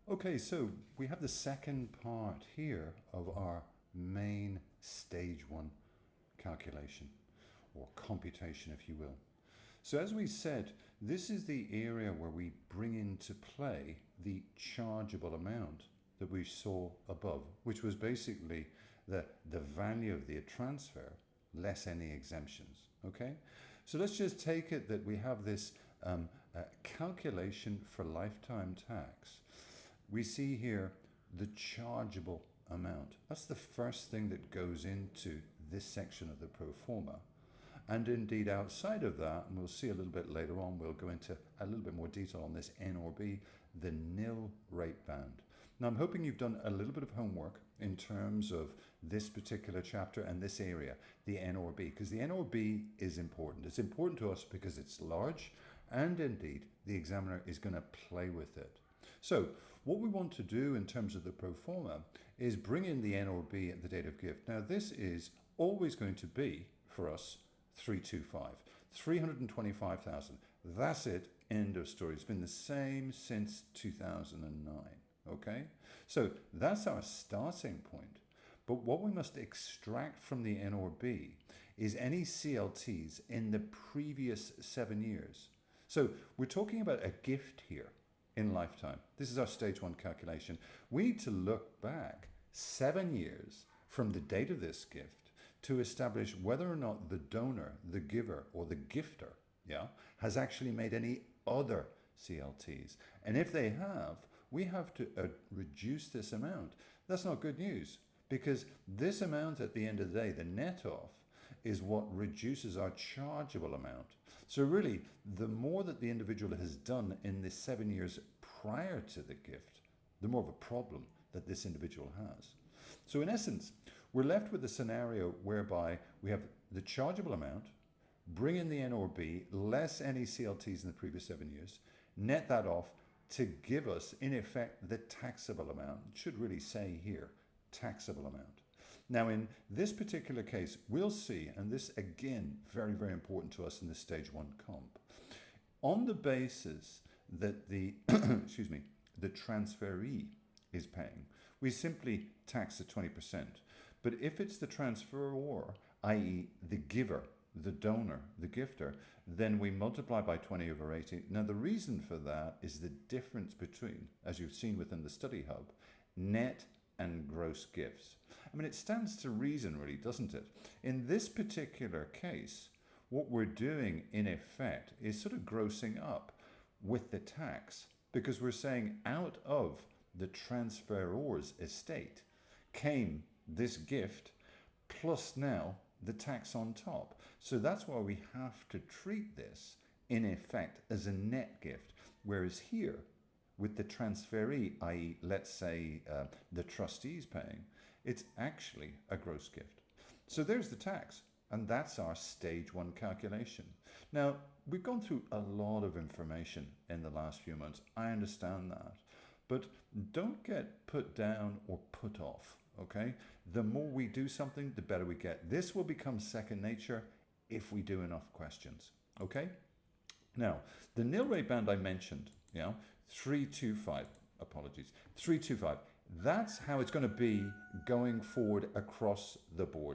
Okay, so we have the second part here of our main stage one calculation, or computation if you will. So as we said, this is the area where we bring into play the chargeable amount that we saw above, which was basically the value of the transfer less any exemptions, okay? So let's just take it that we have this calculation for lifetime tax. We see here the chargeable amount. That's the first thing that goes into this section of the pro forma. And indeed outside of that, and we'll see a little bit later on, we'll go into a little bit more detail on this NRB, the nil rate band. Now I'm hoping you've done a little bit of homework in terms of this particular chapter and this area, the NRB, because the NRB is important. It's important to us because it's large, and indeed the examiner is going to play with it. So what we want to do in terms of the pro forma is bring in the NRB at the date of gift. Now this is always going to be, for us, 325,000. That's it, end of story. It's been the same since 2009, okay? So that's our starting point. But what we must extract from the NRB is any CLTs in the previous 7 years. So we're talking about a gift here in lifetime. This is our stage one calculation. We need to look back 7 years from the date of this gift to establish whether or not the donor, the giver, or the gifter, has actually made any other CLTs. And if they have, we have to reduce this amount. That's not good news, because this amount at the end of the day, the net off, is what reduces our chargeable amount. So really, the more that the individual has done in the 7 years prior to the gift, the more of a problem that this individual has. So in essence, we're left with a scenario whereby we have the chargeable amount, bring in the NRB, less any CLTs in the previous 7 years, net that off to give us, in effect, the taxable amount. It should really say here, taxable amount. Now in this particular case, we'll see, and this again, very, very important to us in this stage one comp, on the basis that the, excuse me, the transferee is paying, we simply tax at 20%. But if it's the transferor, i.e. the giver, the donor, the gifter, then we multiply by 20 over 80. Now the reason for that is the difference between, as you've seen within the study hub, net and gross gifts. I mean, it stands to reason really, doesn't it? In this particular case, what we're doing in effect is sort of grossing up with the tax, because we're saying out of the transferor's estate came this gift plus now the tax on top. So that's why we have to treat this in effect as a net gift, whereas here with the transferee, i.e. let's say the trustees paying, it's actually a gross gift. So there's the tax, and that's our stage one calculation. Now we've gone through a lot of information in the last few months, I understand that, but don't get put down or put off, okay? The more we do something, the better we get. This will become second nature if we do enough questions, okay? Now, the nil rate band I mentioned, 325, apologies, 325. That's how it's going to be going forward across the board.